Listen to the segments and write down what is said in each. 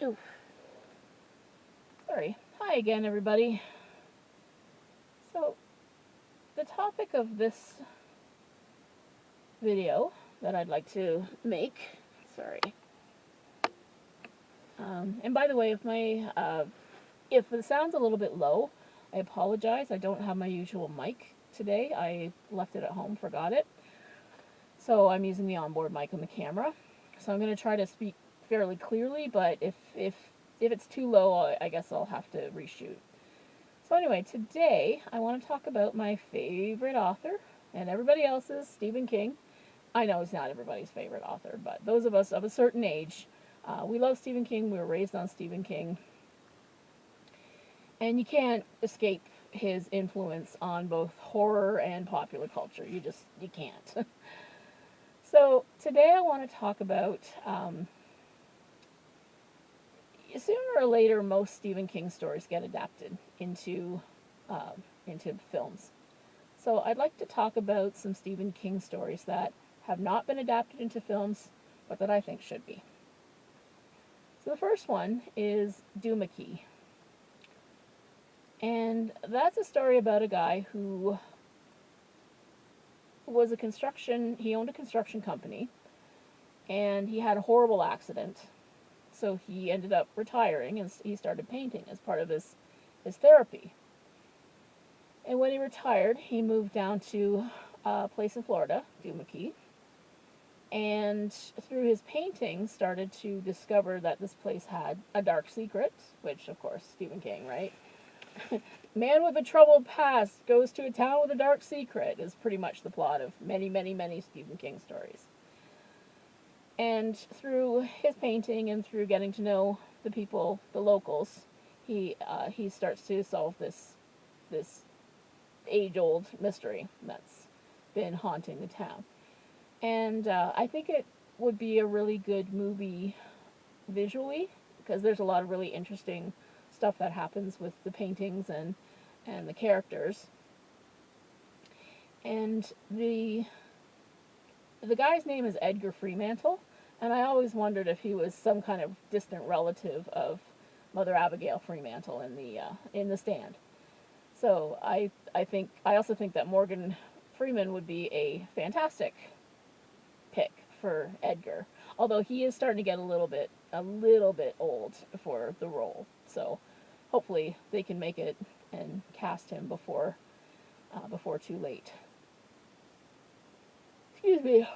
Oof. Sorry. Hi again, everybody. So, the topic of this video that I'd like to make, sorry. And by the way, if the sound's a little bit low, I apologize. I don't have my usual mic today. I left it at home, forgot it. So I'm using the onboard mic on the camera. So I'm going to try to speak fairly clearly, but if it's too low, I guess I'll have to reshoot. So anyway, today I want to talk about my favorite author and everybody else's, Stephen King. I know it's not everybody's favorite author, but those of us of a certain age, we love Stephen King. We were raised on Stephen King. And you can't escape his influence on both horror and popular culture. You can't. So today I want to talk about, sooner or later, most Stephen King stories get adapted into films. So I'd like to talk about some Stephen King stories that have not been adapted into films, but that I think should be. So the first one is Doomakey. And that's a story about a guy who he owned a construction company, and he had a horrible accident. So he ended up retiring, and he started painting as part of his therapy. And when he retired, he moved down to a place in Florida, Doomakey, and through his painting started to discover that this place had a dark secret, which, of course, Stephen King, right? Man with a troubled past goes to a town with a dark secret is pretty much the plot of many, many, many Stephen King stories. And through his painting and through getting to know the people, the locals, he starts to solve this age-old mystery that's been haunting the town. And I think it would be a really good movie visually, because there's a lot of really interesting stuff that happens with the paintings and the characters. And the guy's name is Edgar Fremantle, and I always wondered if he was some kind of distant relative of Mother Abigail Fremantle in the Stand. So I also think that Morgan Freeman would be a fantastic pick for Edgar, although he is starting to get a little bit old for the role. So hopefully they can make it and cast him before too late. Excuse me.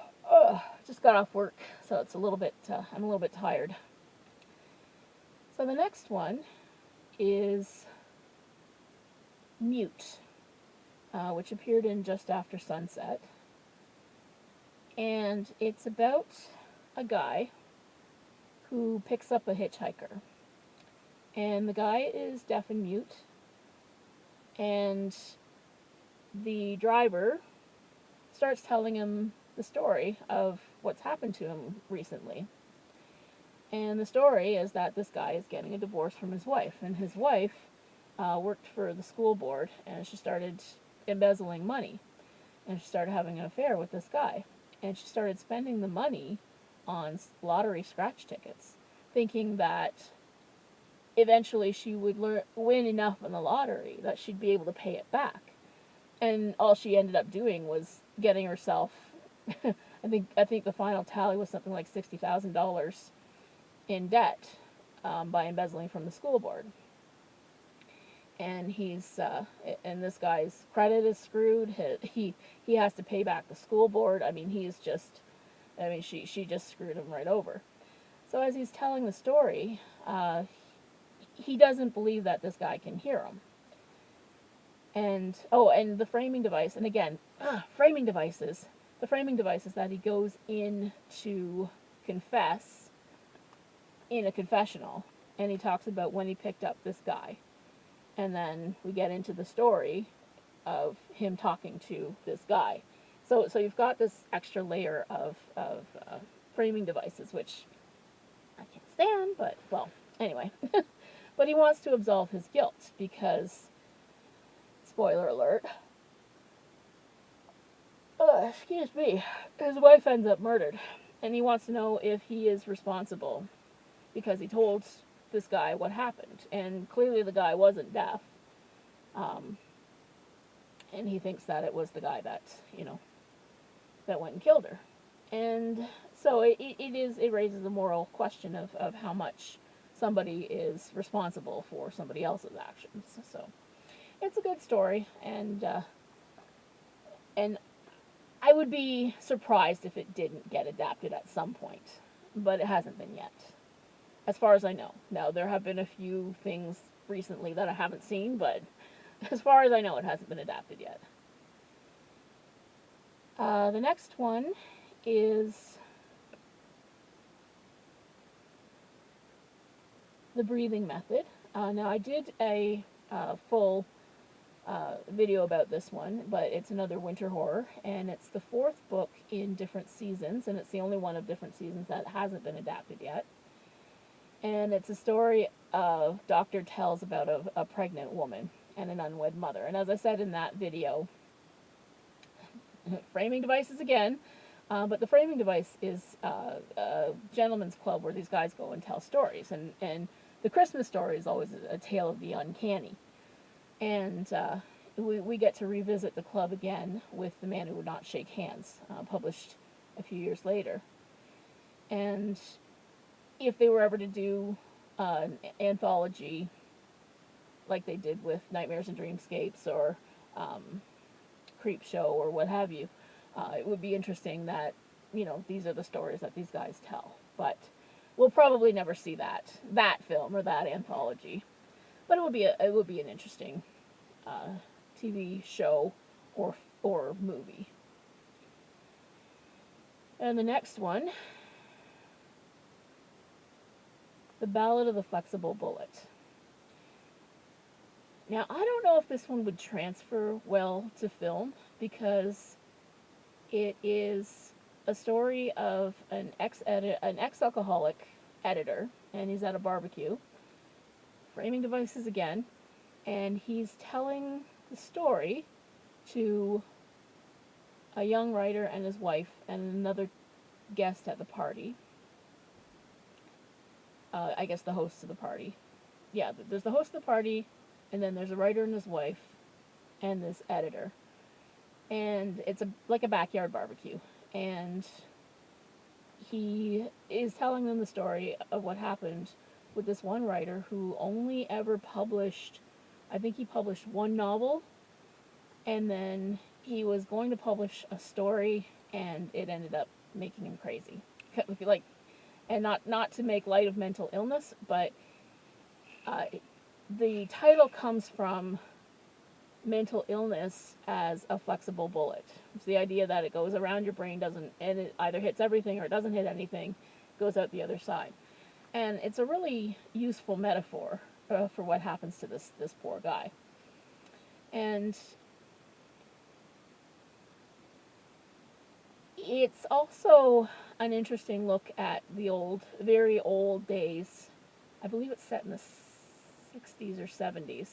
Just got off work, so it's I'm a little bit tired. So the next one is Mute, which appeared in Just After Sunset. And it's about a guy who picks up a hitchhiker. And the guy is deaf and mute. And the driver starts telling him the story of what's happened to him recently. And the story is that this guy is getting a divorce from his wife. And his wife worked for the school board, and she started embezzling money. And she started having an affair with this guy. And she started spending the money on lottery scratch tickets, thinking that eventually she would win enough in the lottery that she'd be able to pay it back. And all she ended up doing was getting herself, I think the final tally was something like $60,000 in debt by embezzling from the school board. And and this guy's credit is screwed. He has to pay back the school board. I mean, she just screwed him right over. So as he's telling the story, he doesn't believe that this guy can hear him. And the framing device, and again, framing devices. The framing device is that he goes in to confess in a confessional, and he talks about when he picked up this guy. And then we get into the story of him talking to this guy. So you've got this extra layer of framing devices, which I can't stand, but, well, anyway. But he wants to absolve his guilt because, spoiler alert, excuse me, his wife ends up murdered. And he wants to know if he is responsible because he told this guy what happened. And clearly the guy wasn't deaf. Um, and he thinks that it was the guy that, that went and killed her. And so it raises a moral question of how much somebody is responsible for somebody else's actions. So it's a good story, and I would be surprised if it didn't get adapted at some point, but it hasn't been yet, as far as I know. Now, there have been a few things recently that I haven't seen, but as far as I know, it hasn't been adapted yet. The next one is The Breathing Method. Now, I did a full video about this one, but it's another winter horror, and it's the fourth book in different seasons, and it's the only one of different seasons that hasn't been adapted yet. And it's a story of Doctor tells about a pregnant woman and an unwed mother. And as I said in that video, framing devices again, but the framing device is a gentleman's club where these guys go and tell stories, and the Christmas story is always a tale of the uncanny. And we get to revisit the club again with The Man Who Would Not Shake Hands, published a few years later. And if they were ever to do an anthology like they did with Nightmares and Dreamscapes or Creep Show or what have you, it would be interesting that, these are the stories that these guys tell. But we'll probably never see that film or that anthology. But it would be an interesting TV show or movie. And the next one, The Ballad of the Flexible Bullet. Now, I don't know if this one would transfer well to film, because it is a story of an ex-alcoholic editor, and he's at a barbecue, framing devices again, and he's telling the story to a young writer and his wife and another guest at the party. I guess the host of the party. Yeah, there's the host of the party, and then there's a writer and his wife, and this editor. And it's like a backyard barbecue. And he is telling them the story of what happened with this one writer who only ever published, I think he published one novel, and then he was going to publish a story, and it ended up making him crazy. Like, and not to make light of mental illness, but the title comes from mental illness as a flexible bullet. It's the idea that it goes around your brain, and it either hits everything or it doesn't hit anything, goes out the other side. And it's a really useful metaphor for what happens to this poor guy. And it's also an interesting look at the very old days. I believe it's set in the 60s or 70s,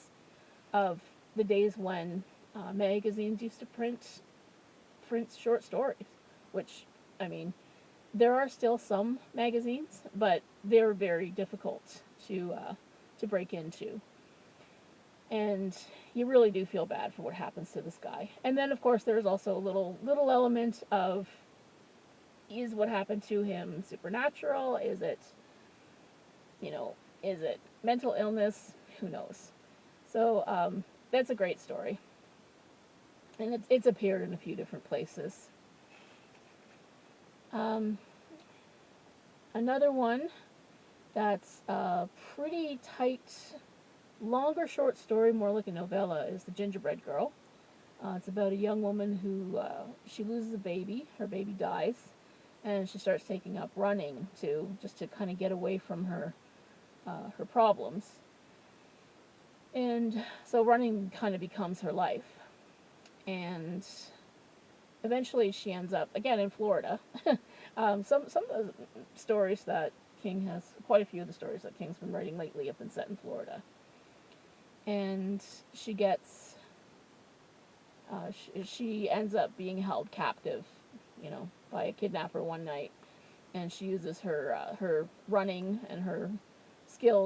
of the days when magazines used to print short stories, which, I mean, there are still some magazines, but they're very difficult to break into. And you really do feel bad for what happens to this guy. And then, of course, there's also a little element of, is what happened to him supernatural? Is it mental illness? Who knows? So, that's a great story. And it's appeared in a few different places. Another one that's a pretty tight, longer short story, more like a novella, is The Gingerbread Girl. It's about a young woman who, she loses a baby, her baby dies, and she starts taking up running just to kind of get away from her problems. And so running kind of becomes her life. And eventually she ends up, again, in Florida. Some of the stories that King has, quite a few of the stories that King's been writing lately have been set in Florida. And she gets, she ends up being held captive, by a kidnapper one night. And she uses her running and her skills